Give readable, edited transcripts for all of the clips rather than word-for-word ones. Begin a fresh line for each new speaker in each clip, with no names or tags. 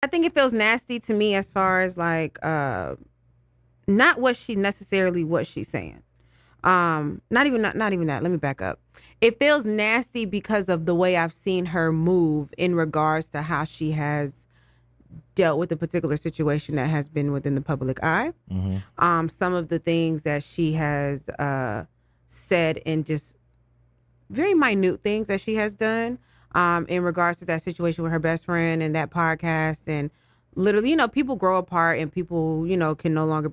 I think it feels nasty to me as far as like not what she's saying. Not even that. Let me back up. It feels nasty because of the way I've seen her move in regards to how she has dealt with a particular situation that has been within the public eye.
Mm-hmm.
Some of the things that she has said and just very minute things that she has done in regards to that situation with her best friend and that podcast. And literally, people grow apart and people, can no longer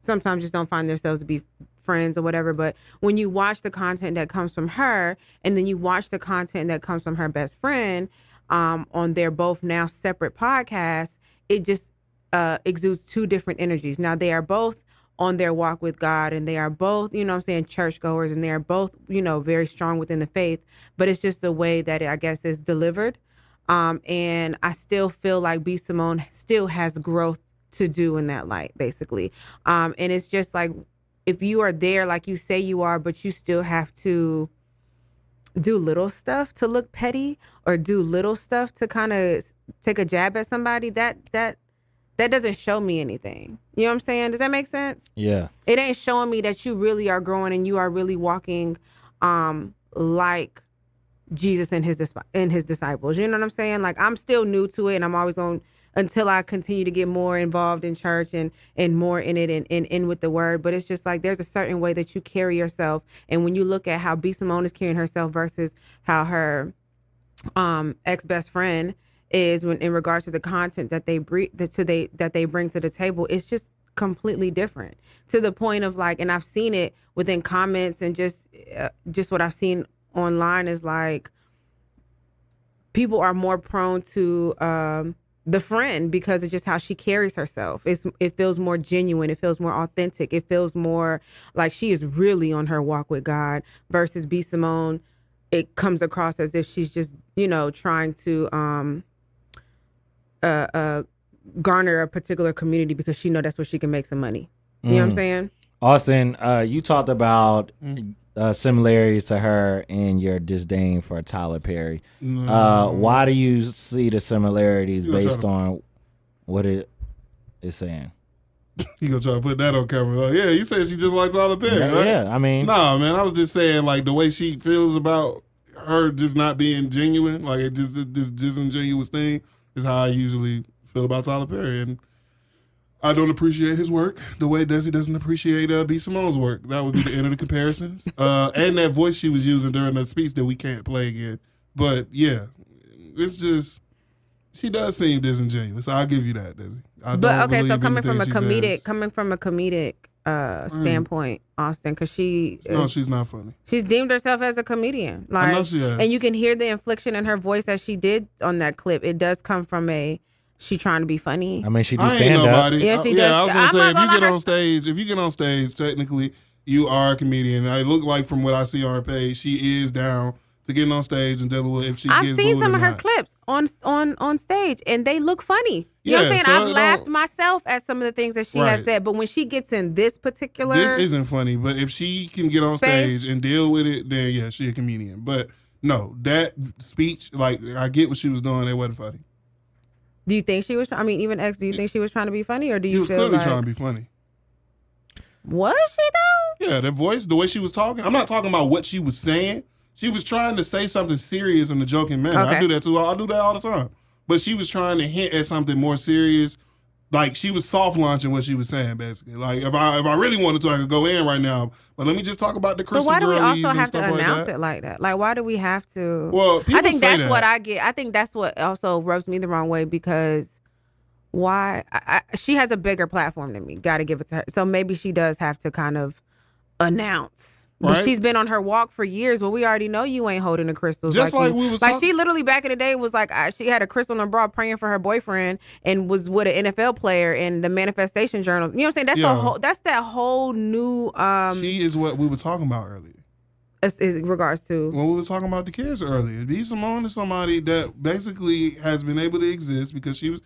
sometimes just don't find themselves to be friends or whatever. But when you watch the content that comes from her and then you watch the content that comes from her best friend on their both now separate podcasts, it just exudes two different energies. Now they are both on their walk with God and they are both, churchgoers, and they are both, very strong within the faith, but it's just the way that it, I guess, is delivered. And I still feel like Bsimone still has growth to do in that light, basically. And it's just like, if you are there like you say you are, but you still have to do little stuff to look petty or do little stuff to kind of take a jab at somebody, that doesn't show me anything. You know what I'm saying? Does that make sense?
Yeah.
It ain't showing me that you really are growing and you are really walking like Jesus and his disciples. You know what I'm saying? Like, I'm still new to it and I'm always on until I continue to get more involved in church and more in it and in with the word. But it's just like there's a certain way that you carry yourself. And when you look at how Bsimone is carrying herself versus how her ex-best friend is in regards to the content that they bring to the table, it's just completely different, to the point of like, and I've seen it within comments and just what I've seen online is like people are more prone to the friend because it's just how she carries herself. It feels more genuine. It feels more authentic. It feels more like she is really on her walk with God versus Bsimone. It comes across as if she's just, trying to garner a particular community because she know that's where she can make some money. You know what I'm saying?
Austin, you talked about similarities to her and your disdain for Tyler Perry. Why do you see the similarities based on what it is saying?
You gonna try to put that on camera? Yeah, you said she just likes Tyler Perry, right?
Yeah, I mean,
nah, man, I was just saying like the way she feels about her just not being genuine, like it just this disingenuous thing is how I usually feel about Tyler Perry, and I don't appreciate his work the way Desi doesn't appreciate Bsimone's work. That would be the end of the comparisons. And that voice she was using during the speech that we can't play again. But yeah, it's just she does seem disingenuous. I'll give you that, Desi.
So coming from a comedic standpoint, Austin, because
she's not funny.
She's deemed herself as a comedian. Like, I know she has. And you can hear the inflection in her voice as she did on that clip. It does come from she trying to be funny.
I mean, she do stand up.
Yeah, she does.
Yeah, I was gonna say if you get on stage, technically you are a comedian. I look like from what I see on her page, she is down to getting on stage and dealing with if she gets booed or not. I've seen some of her
clips on stage and they look funny. You know what I'm saying? I've laughed myself at some of the things that she has said, but when she gets in this
isn't funny. But if she can get on stage and deal with it, then yeah, she a comedian. But no, that speech, like I get what she was doing, it wasn't funny.
Do you think she was? I mean, even X. Do you think she was trying to be funny, or do you?
She was clearly trying to be funny.
Was she though?
Yeah, that voice, the way she was talking. I'm not talking about what she was saying. She was trying to say something serious in a joking manner. Okay. I do that too. I do that all the time. But she was trying to hint at something more serious. Like she was soft launching what she was saying, basically. Like if I really wanted to, I could go in right now. But let me just talk about the crystal girlies and stuff like that.
But why do we also have to announce it like that? Like why do we have to?
Well, people
I think
say
that's what I get. I think that's what also rubs me the wrong way because why? She has a bigger platform than me. Got to give it to her. So maybe she does have to kind of announce. Right? But she's been on her walk for years. Well, we already know you ain't holding the crystals.
Just like we was
she literally back in the day was like she had a crystal in her bra praying for her boyfriend and was with an NFL player in the manifestation journal. You know what I'm saying? That's that whole new.
She is what we were talking about earlier.
In regards to
when we were talking about the kids earlier, Bsimone is somebody that basically has been able to exist because she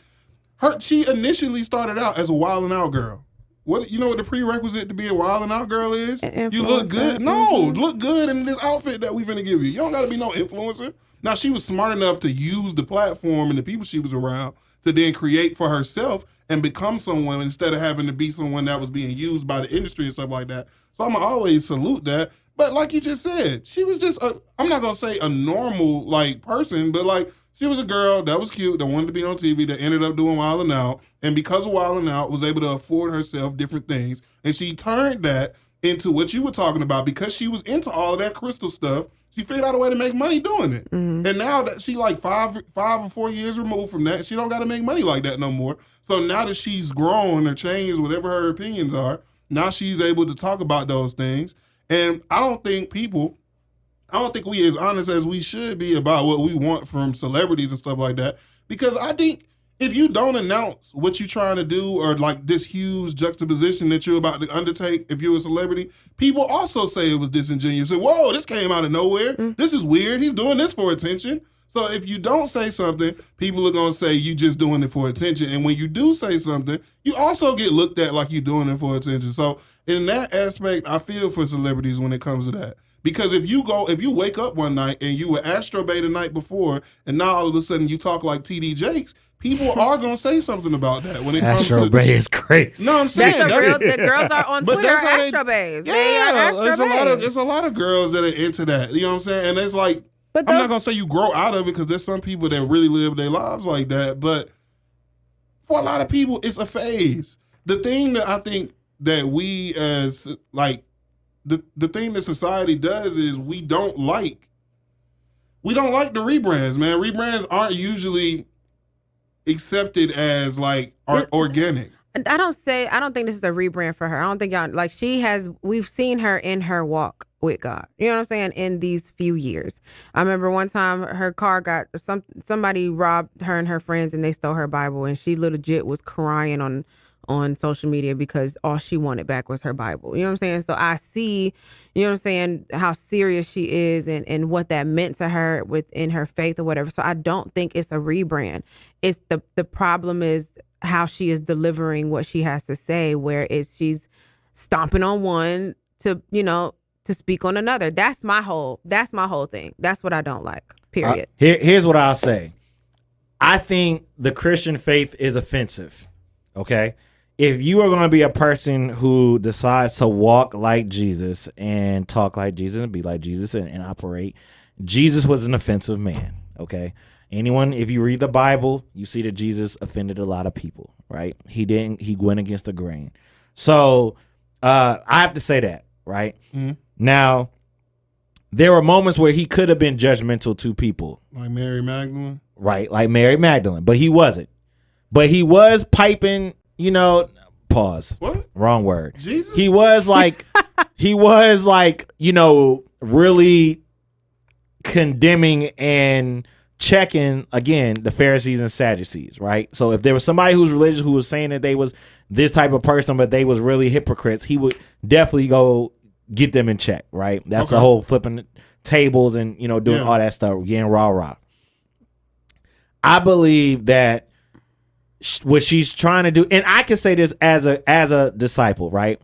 initially started out as a Wild 'N Out girl. What the prerequisite to be a Wild 'N Out girl is? You look good. No, look good in this outfit that we're finna give you. You don't gotta be no influencer. Now she was smart enough to use the platform and the people she was around to then create for herself and become someone instead of having to be someone that was being used by the industry and stuff like that. So I'm going to always salute that. But like you just said, she was just, I'm not going to say a normal like person, but like she was a girl that was cute, that wanted to be on TV, that ended up doing Wild 'N Out. And because of Wild 'N Out, was able to afford herself different things. And she turned that into what you were talking about because she was into all of that crystal stuff. She figured out a way to make money doing it. Mm-hmm. And now that she like 5 or 4 years removed from that, she don't got to make money like that no more. So now that she's grown or changed, whatever her opinions are, now she's able to talk about those things. And I don't think we as honest as we should be about what we want from celebrities and stuff like that. Because I think if you don't announce what you're trying to do or like this huge juxtaposition that you're about to undertake, if you're a celebrity, people also say it was disingenuous. Say, whoa, this came out of nowhere. This is weird. He's doing this for attention. So if you don't say something, people are going to say you just doing it for attention. And when you do say something, you also get looked at like you're doing it for attention. So in that aspect, I feel for celebrities when it comes to that. Because if you wake up one night and you were Astrobae the night before, and now all of a sudden you talk like TDJakes, people are going to say something about that when it comes to...
Astrobae is crazy.
No, I'm saying...
The girls are on Twitter Astrobaes.
Yeah, it's a lot of girls that are into that. You know what I'm saying? And it's like, I'm not going to say you grow out of it because there's some people that really live their lives like that. But for a lot of people, it's a phase. The thing that I think that we as, like, the thing that society does is we don't like the rebrands, man. Rebrands aren't usually accepted as like organic.
I don't think this is a rebrand for her. I don't think y'all like we've seen her in her walk with God. You know what I'm saying? In these few years. I remember one time her car somebody robbed her and her friends and they stole her Bible and she legit was crying on social media because all she wanted back was her Bible. You know what I'm saying? So I see, you know what I'm saying, how serious she is and what that meant to her within her faith or whatever. So I don't think it's a rebrand. It's the problem is how she is delivering what she has to say, where she's stomping on one to speak on another. That's my whole thing. That's what I don't like. Period.
Here's what I'll say. I think the Christian faith is offensive. Okay? If you are going to be a person who decides to walk like Jesus and talk like Jesus and be like Jesus and operate, Jesus was an offensive man, okay? If you read the Bible, you see that Jesus offended a lot of people, right? He went against the grain. So I have to say that, right? Mm-hmm. Now, there were moments where he could have been judgmental to people.
Like Mary Magdalene?
Right, like Mary Magdalene, but he wasn't. But he was piping, pause.
What?
Wrong word.
Jesus?
He was like, really condemning and checking, again, the Pharisees and Sadducees, right? So if there was somebody who was religious who was saying that they was this type of person, but they was really hypocrites, he would definitely go get them in check, right? That's the whole flipping tables and, doing all that stuff, getting rah-rah. I believe that what she's trying to do, and I can say this as a disciple, right?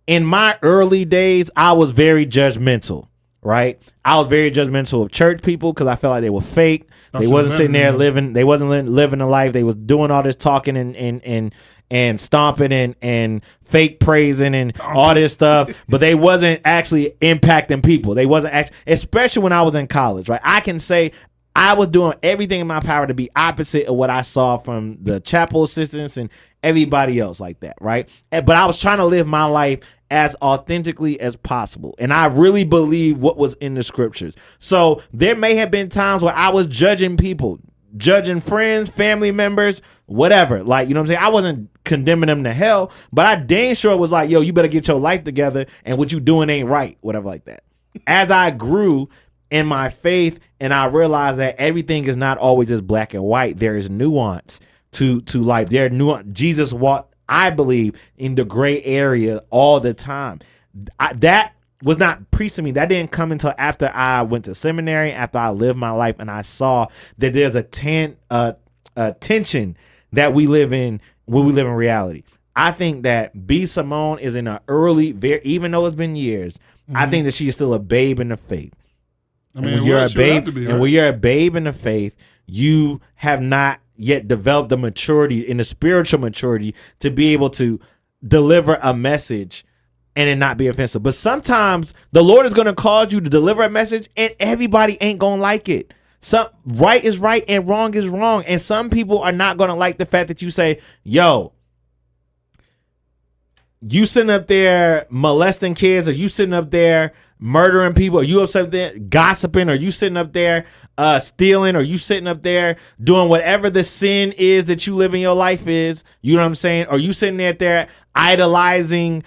In my early days, I was very judgmental, right? I was very judgmental of church people because I felt like they were fake. They wasn't sitting there living. They wasn't living a life. They was doing all this talking and stomping and fake praising and all this stuff, but they wasn't actually impacting people. They wasn't actually, especially when I was in college, right? I can say I was doing everything in my power to be opposite of what I saw from the chapel assistants and everybody else like that, right? But I was trying to live my life as authentically as possible. And I really believe what was in the scriptures. So there may have been times where I was judging people, judging friends, family members, whatever. Like, you know what I'm saying? I wasn't condemning them to hell, but I dang sure was like, yo, you better get your life together and what you doing ain't right, whatever like that. As I grew in my faith and I realized that everything is not always as black and white, there is nuance to life. There are nuance. Jesus walked, I believe, in the gray area all the time. That was not preached to me. That didn't come until after I went to seminary, after I lived my life, and I saw that there's a tension that we live in when we live in reality. I think that Bsimone is in an early, even though it's been years, I think that she is still a babe in the faith. I mean, when you're a babe, and when you're a babe in the faith, you have not yet develop the maturity and the spiritual maturity to be able to deliver a message and it not be offensive. But sometimes the Lord is going to cause you to deliver a message and everybody ain't going to like it. Some right is right and wrong is wrong. And some people are not going to like the fact that you say, yo, you sitting up there molesting kids, or you sitting up there murdering people, or you up there gossiping, or you sitting up there stealing, or you sitting up there doing whatever the sin is that you live in your life is, you know what I'm saying? Or you sitting there idolizing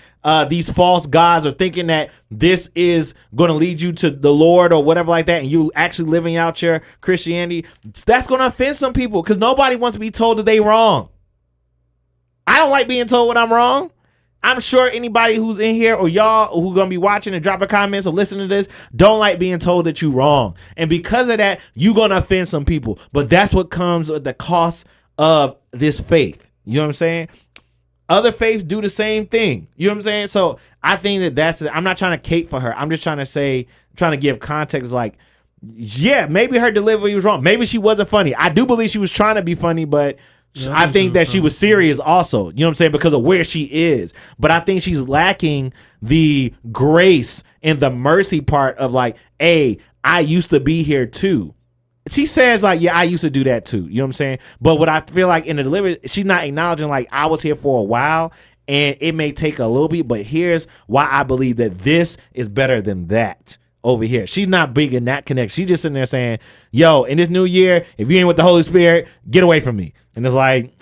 these false gods, or thinking that this is going to lead you to the Lord or whatever like that, and you actually living out your Christianity. That's going to offend some people because nobody wants to be told that they wrong. I don't like being told when I'm wrong. I'm sure anybody who's in here or y'all who gonna be watching and dropping comments or listening to this don't like being told that you wrong. And because of that, you gonna offend some people. But that's what comes with the cost of this faith. You know what I'm saying? Other faiths do the same thing. You know what I'm saying? So I think that's it. I'm not trying to cape for her. I'm just trying to give context. Like, yeah, maybe her delivery was wrong. Maybe she wasn't funny. I do believe she was trying to be funny, but I think that she was serious also, you know what I'm saying, because of where she is. But I think she's lacking the grace and the mercy part of like, hey, I used to be here too. She says like, yeah, I used to do that too. You know what I'm saying? But what I feel like in the delivery, she's not acknowledging like I was here for a while and it may take a little bit, but here's why I believe that this is better than that. Over here, she's not bringing that connection. She's just sitting there saying, yo, in this new year, if you ain't with the Holy Spirit, get away from me. And it's like,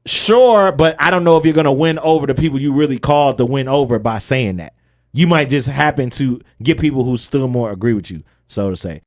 sure, but I don't know if you're going to win over the people you really called to win over by saying that. You might just happen to get people who still more agree with you, so to say.